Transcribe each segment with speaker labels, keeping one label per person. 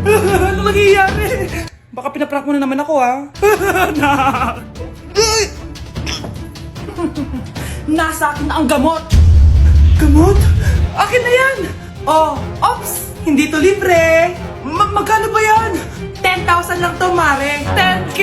Speaker 1: Ano nangyayari? Baka pinaprank mo na naman ako, ha? Anak! Nasa akin na ang gamot! Gamot? Akin na yan! Oh, ops! Hindi to libre! Magkano ba yan? 10,000 lang to, Mare! 10K!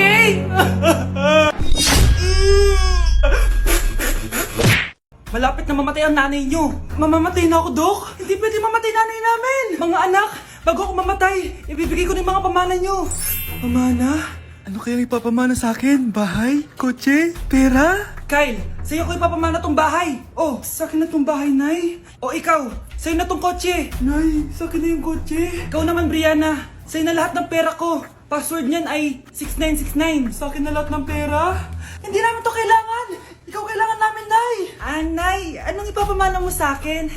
Speaker 1: Malapit na mamatay ang nanay nyo. Mamamatay na ako, Dok. Hindi pwede mamatay nanay namin. Mga anak, bago ako mamatay, ibibigay ko na yung mga pamana nyo. Pamana? Ano kayang ipapamana sa akin? Bahay? Kotse? Pera? Kyle, sa'yo ko ipapamana tong bahay. Oh, sa akin na tong bahay, Nay. O ikaw, sa'yo na tong kotse. Nay, sa akin na yung kotse. Ikaw naman, Brianna, sa'yo na lahat ng pera ko. Password niyan ay 6969. Sa akin na lahat ng pera? Hindi namin to kailangan. Ikaw kailangan namin, Nay. Ah, Nay, anong ipapamana mo sa akin?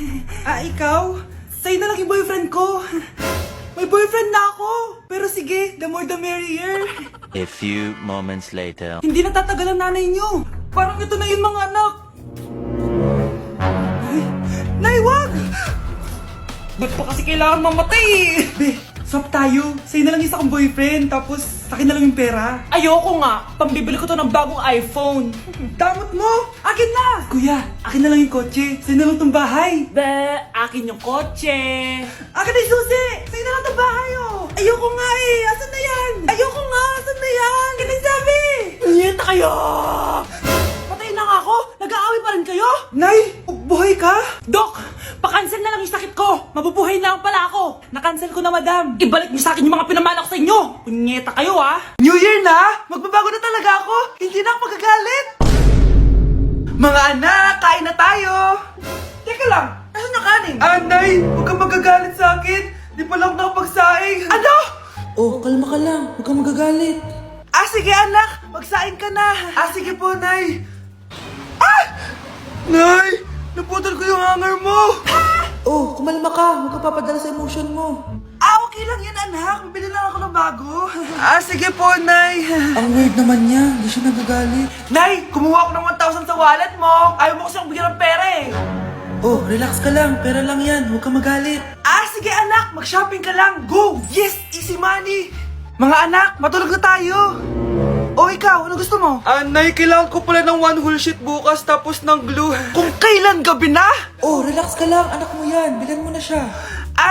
Speaker 1: Ikaw? Sa'yo na lang yung boyfriend ko. May boyfriend na ako! Pero sige, the more the merrier.
Speaker 2: A few moments later.
Speaker 1: Hindi na tatagal ang nanay nyo. Parang ito na yun, mga anak. Nay, wag! Ba't pa kasi kailangan mamatay eh? Be, swap tayo. Sa'yo na lang isa kong boyfriend, tapos akin na lang yung pera. Ayoko nga. Pambibili ko to ng bagong iPhone. Damot mo! Akin na! Kuya, akin na lang yung kotse. Sa'yo na lang tong bahay. Be, akin yung kotse. Akin na yung susi! Sa'yo na lang tong bahay, oh! Ayoko nga eh! Asan na yan? Ayoko nga! Asan na yan? Ganun sabi! Niyenta kayo! Patay na nga ako! Nag-aaway pa rin kayo? Nay! Buhay ka? Dok! Pa-cancel na lang yung sakit ko! Mabubuhay na lang pala ako! Na-cancel ko na, madam! Ibalik niyo sa akin yung mga pinamana ko sa inyo! Punyeta kayo, ha? New Year na! Magbabago na talaga ako! Hindi na ako magagalit! Mga anak, kain na tayo! Teka lang, asan yung kanin? Nay! Huwag kang magagalit sa akin! Di pa lang nakapagsaing! Ano? Oh, kalma ka lang. Huwag kang magagalit. Sige anak! Magsaing ka na! Sige po, Nay! Nay! Naputol ko yung hanger mo! Oh, kumalma ka. Huwag ka papadala sa emotion mo. Okay lang yan, anak. Bibili lang ako ng bago. Sige po, Nay. Ang weird naman niya. Hindi siya nagagalit. Nay, kumuha ako ng 1,000 sa wallet mo. Ayaw mo kasi akong bigyan ng pera eh. Oh, relax ka lang. Pera lang yan. Huwag ka magalit. Sige anak. Mag-shopping ka lang. Go! Yes! Easy money! Mga anak, matulog na tayo. Ikaw, ano gusto mo? Nay, kailangan ko pala ng one whole sheet bukas tapos ng glue. Kung kailan gabi na? Relax ka lang. Anak mo yan. Bilan mo na siya.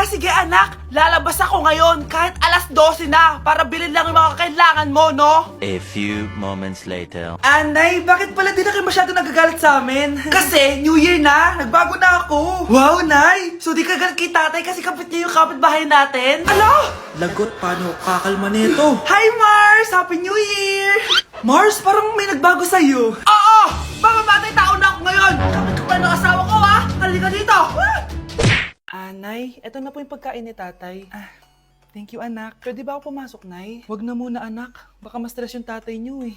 Speaker 1: Sige anak. Lalabas ako ngayon kahit alas 12 na para bilhin lang yung mga kailangan mo, no?
Speaker 2: A few moments later.
Speaker 1: Nay, bakit pala di na kayo masyado nagagalit sa amin? Kasi, New Year na, nagbago na ako. Wow, Nay! So di ka galit kay tatay kasi kapit niya yung kapitbahay natin? Ano? Lagot, paano kakalma nito? Hi, Mars! Happy New Year! Mars, parang may nagbago sa'yo. Oo! Mamamatay tao na ako ngayon! Kapit ko pa ng asawa ko, ha? Halika dito! Nay, eto na po yung pagkain ni tatay. Thank you, anak. Pwede ba ako pumasok, Nay? Wag na muna, anak. Baka ma-stress yung tatay niyo eh.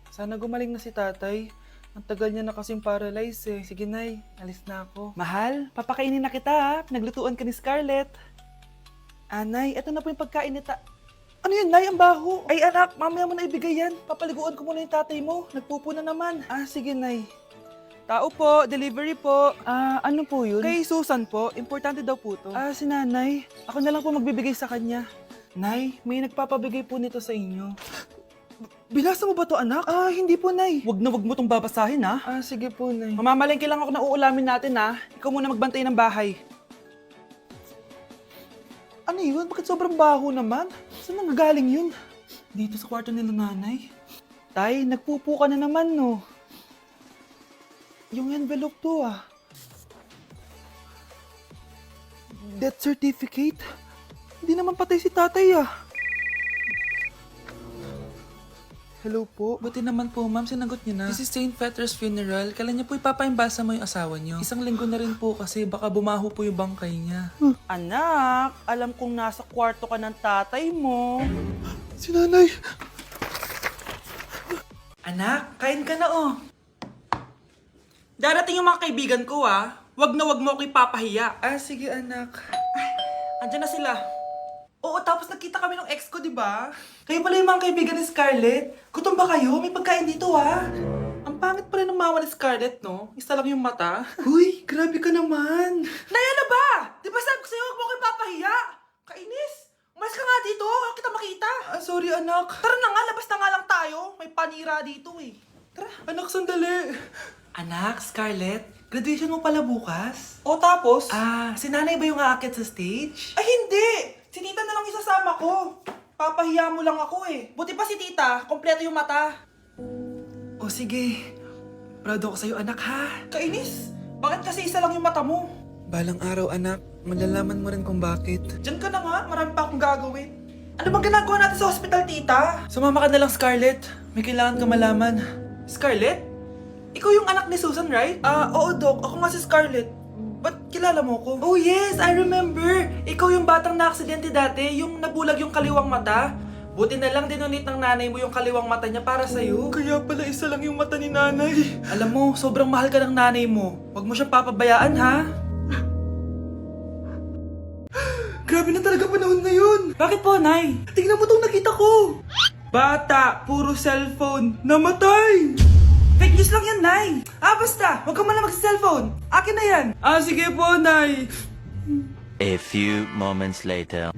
Speaker 1: Sana gumaling na si tatay. Ang tagal niya na kasing paralyzed eh. Sige, Nay. Alis na ako. Mahal, papakainin na kita ha. Naglutuan ka ni Scarlett. Nay, eto na po yung pagkain ni Ano yun, Nay? Ang baho. Ay, anak, mamaya mo na ibigay yan. Papaliguan ko muna yung tatay mo. Nagpupo na naman. Sige, Nay. Tao po, delivery po. Ano po yun? Kay Susan po, importante daw po to. Si nanay, ako na lang po magbibigay sa kanya. Nay, may nagpapabigay po nito sa inyo. Binasa mo ba to, anak? Hindi po, Nay. Wag mo tong babasahin, ha? Sige po, Nay. Mamamalengke lang ako na uulamin natin, ha? Ikaw muna magbantay ng bahay. Ano yun? Bakit sobrang baho naman? Saan nanggagaling yun? Dito sa kwarto nila nanay. Tay, nagpupo ka na naman, no? Yung envelope to, Death certificate? Hindi naman patay si tatay, Hello po. Buti naman po, ma'am. Sinagot niyo na. This is St. Peter's Funeral. Kailan niyo po ipapaimbasa mo yung asawa niyo? Isang linggo na rin po kasi baka bumaho po yung bangkay niya. Anak, alam kong nasa kwarto ka ng tatay mo. Si nanay. Anak, kain ka na, Darating yung mga kaibigan ko, Wag na wag mo ako ipapahiya. Sige, anak. Andyan na sila. Oo, tapos nagkita kami ng ex ko, di ba? Kayo pala yung mga kaibigan ni Scarlett. Gutom ba kayo? May pagkain dito, Ang pangit pa rin ng mama ni Scarlett, no? Isa lang yung mata. Huy, grabe ka naman. Naya na ba? Di ba sabi ko sa'yo, huwag mo ko ipapahiya? Kainis. Umalis ka nga dito. Huwag kita makita. Sorry, anak. Tara na nga, labas na nga lang tayo. May panira dito eh. Tara. Anak, sandali. Anak, Scarlett, graduation mo pala bukas? O tapos? Si nanay ba yung aakit sa stage? Ay, hindi! Si tita na lang isasama ko. Papahiya mo lang ako eh. Buti pa si tita, kompleto yung mata. O sige, proud ako sa'yo anak ha. Kainis, bakit kasi isa lang yung mata mo? Balang araw anak, malalaman mo rin kung bakit. Diyan ka na nga, marami pa akong gagawin. Ano bang ginagawa natin sa hospital tita? Sumama ka na lang Scarlett, may kailangan ka malaman. Scarlett? Ikaw yung anak ni Susan, right? Oo Doc, ako nga si Scarlett. Ba't kilala mo ko? Oh yes, I remember! Ikaw yung batang na-aksidente dati, yung nabulag yung kaliwang mata. Buti na lang dinonate ng nanay mo yung kaliwang mata niya para sa'yo. Kaya pala isa lang yung mata ni nanay. Alam mo, sobrang mahal ka ng nanay mo. Huwag mo siyang papabayaan, ha? Grabe na talaga panahon ngayon. Bakit po, Nay? Tingnan mo tong nakita ko. Bata, puro cellphone, namatay! Fake news lang yan, Nay. Basta, huwag ka man lang mag-cellphone. Akin na yan. Sige po, Nay.
Speaker 2: A few moments later.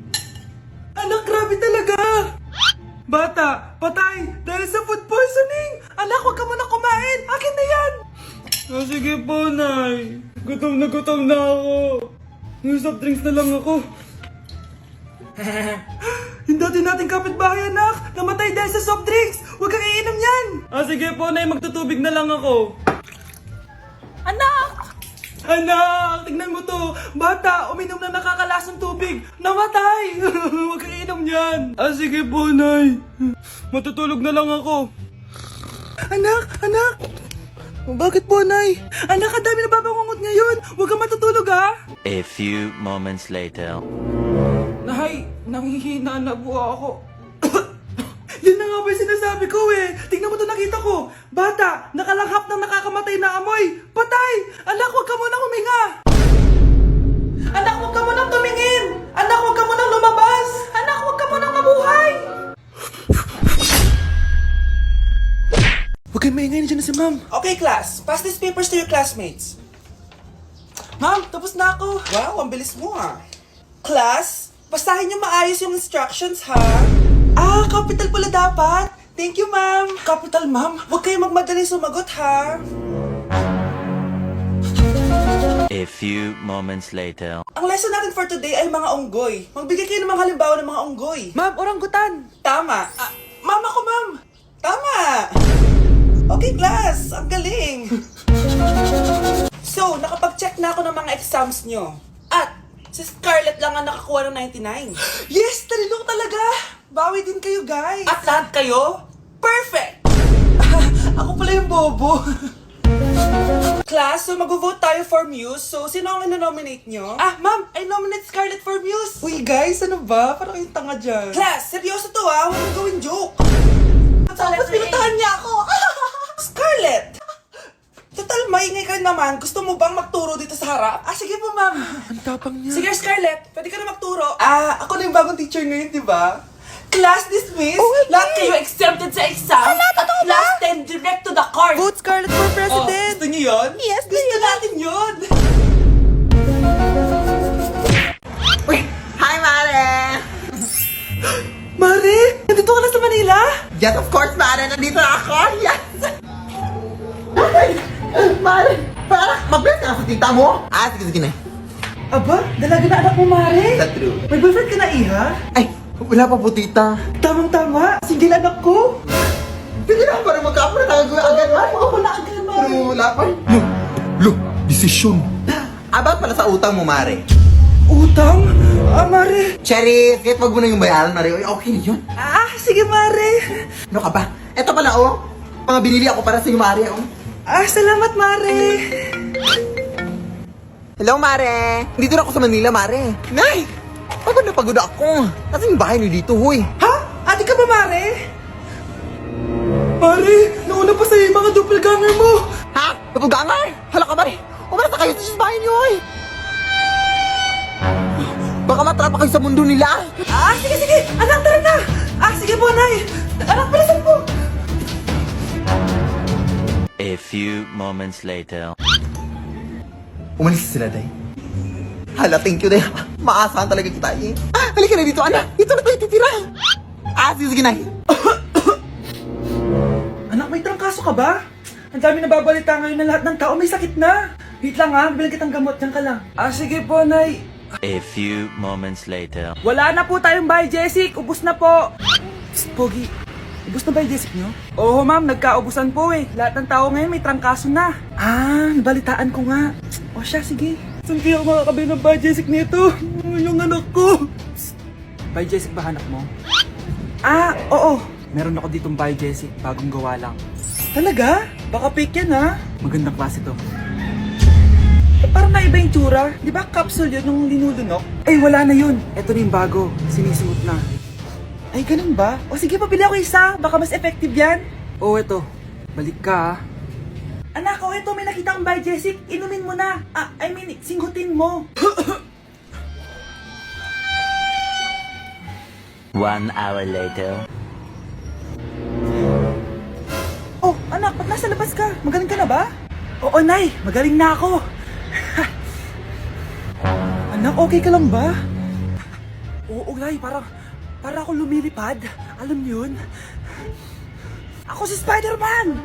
Speaker 1: Anak, grabe talaga! Bata, patay dahil sa food poisoning! Anak, huwag ka muna kumain! Akin na yan! Sige po, Nay. Gutom na ako. Yung soft drinks na lang ako. Yung dati nating kapitbahay, anak! Namatay dahil sa soft drinks! Huwag kang iinom yan! Sige po, Nay. Magtutubig na lang ako. Anak! Anak! Tignan mo to! Bata, uminom na nakakalasang tubig! Namatay! Huwag kang inom yan! Sige po, Nay. Matutulog na lang ako. Anak! Anak! Bakit po, Nay? Anak, ang dami na babangungot ngayon! Huwag kang matutulog, ha?
Speaker 2: A few moments later.
Speaker 1: Nay, nanghihina na po ako. Yan na nga ba yung sinasabi ko eh. Tingnan mo to nakita ko. Bata, nakalanghap ng nakakamatay na amoy. Patay! Anak, huwag ka munang huminga. Anak, huwag ka munang tumingin. Anak, huwag ka munang lumabas. Anak, huwag ka munang mabuhay. Huwag kayong maingay, nandiyan na si Ma'am. Okay, class. Pass these papers to your classmates. Ma'am, tapos na ako. Wow, ang bilis mo ah. Class, basahin niyo maayos yung instructions ha. Capital pala dapat. Thank you, ma'am. Capital, ma'am. Huwag kayong magmadali sumagot, ha?
Speaker 2: A few moments later.
Speaker 1: Ang lesson natin for today ay mga unggoy. Magbigay kayo ng mga halimbawa ng mga unggoy. Ma'am, oranggutan. Tama. Ma'am ako, ma'am. Tama. Okay, class. Ang galing. So, nakapag-check na ako ng mga exams nyo. At, si Scarlett lang ang nakakuha ng 99. Yes! Talino talaga! Bawi din kayo, guys. At lahat kayo? Perfect! Ako pala yung bobo. Class, so mag-vote tayo for Muse. So, sino ang ino-nominate nyo? Ma'am, I nominate Scarlett for Muse. Uy, guys, ano ba? Parang yung tanga dyan. Class, seryoso to ha. Huwag mong gawin joke. Tapos pinutahan niya ako. Scarlett! Total, maingay ka naman. Gusto mo bang magturo dito sa harap? Sige po, ma'am. Ang tapang niya. Sige, Scarlett. Pwede ka na magturo. Ako na yung bagong teacher ngayon, di ba? Class dismissed. Lahat kayo exempted sa exam. At class 10 direct to the court.
Speaker 3: Vote Scarlett for president!
Speaker 1: Gusto niyo yun?
Speaker 3: Yes,
Speaker 1: Gusto natin yun.
Speaker 3: Uy! Hi, Mare!
Speaker 1: Mare, nandito ka na sa Manila?
Speaker 3: Yes, of course, Mare! Nandito na ako! Yes! Mare! Para mabilis ka na sa tita mo! Sige na.
Speaker 1: Aba, dalaga na anak mo, Mare.
Speaker 3: That's true.
Speaker 1: May boyfriend ka na, Iha?
Speaker 3: Ay! Wala pa po, tita.
Speaker 1: Tamang-tama. Single anak ko.
Speaker 3: Sige na, para magkapura tayo agad, Mare!
Speaker 1: Wala agad, Mare.
Speaker 3: Pero wala pa. Desisyon. About pala sa utang mo, Mare.
Speaker 1: Utang? Mare.
Speaker 3: Cherry, kahit wag mo na yung bayaran, Mare. Okay na yun.
Speaker 1: Sige, Mare.
Speaker 3: Ano ka ba? Eto pala, mga binili ako para sa iyo, Mare,
Speaker 1: Salamat, Mare.
Speaker 3: Hello, Mare! Dito na ako sa Manila, Mare. Nay! Pagod na pagod ako. Kasi yung bahay niyo dito, huy.
Speaker 1: Ha? Ate ka ba, Mare? Mare, nauna pa sa'yo yung mga doppelganger mo.
Speaker 3: Ha? Napugangar? Hala ka, Mare! Umalas na kayo sa bahay niyo, huy. Baka matrapa kayo sa mundo nila.
Speaker 1: Sige. Anak, tara na. Sige po, Nay. Anak, palasan po.
Speaker 2: A few moments later.
Speaker 3: Umalis sila, Day. Hala, thank you, Day. Maasahan talaga kita, eh. Halika na dito, anak. Dito na tayo titira. Sige, Nay.
Speaker 1: Anak, may trangkaso ka ba? Ang dami nababalita ngayon na lahat ng tao may sakit na. Wait lang ha, bilang kitang gamot, dyan ka lang. Sige po, Nay.
Speaker 2: A few moments later.
Speaker 1: Wala na po tayong bahay, Jessic. Ubus na po. Psst, Pogi. Ubus na ba yung Jessic nyo? Oo, ma'am. Nagkaubusan po eh. Lahat ng tao ngayon may trangkaso na. Nabalitaan ko nga. O siya, sige. Saan kaya ako makakabili ng bahay, Jessic nito? Yung anak ko. Psst. Bahay, Jessic ba hanap mo? Oo. Meron ako ditong bahay, Jessic. Bagong gawa lang. Talaga? Baka fake yan ha? Magandang klase to. Parang naiba yung tsura. Di ba capsule yun nung linulunok? Ay, wala na yun. Ito na yung bago. Sinisuot na. Ay, ganun ba? O sige, pabili ako isa. Baka mas effective yan. Oo, eto. Balik ka, ha? Anak, eto. May nakita kong bahay, Jessic. Inumin mo na. Singhutin mo.
Speaker 2: 1 hour later.
Speaker 1: Oh, anak, ba't nasa labas ka? Magaling ka na ba? Oo, Nay. Magaling na ako. Anak, okay ka lang ba? Oo, Nay. Para ako lumilipad. Alam niyo yun? Ako si Spider-Man!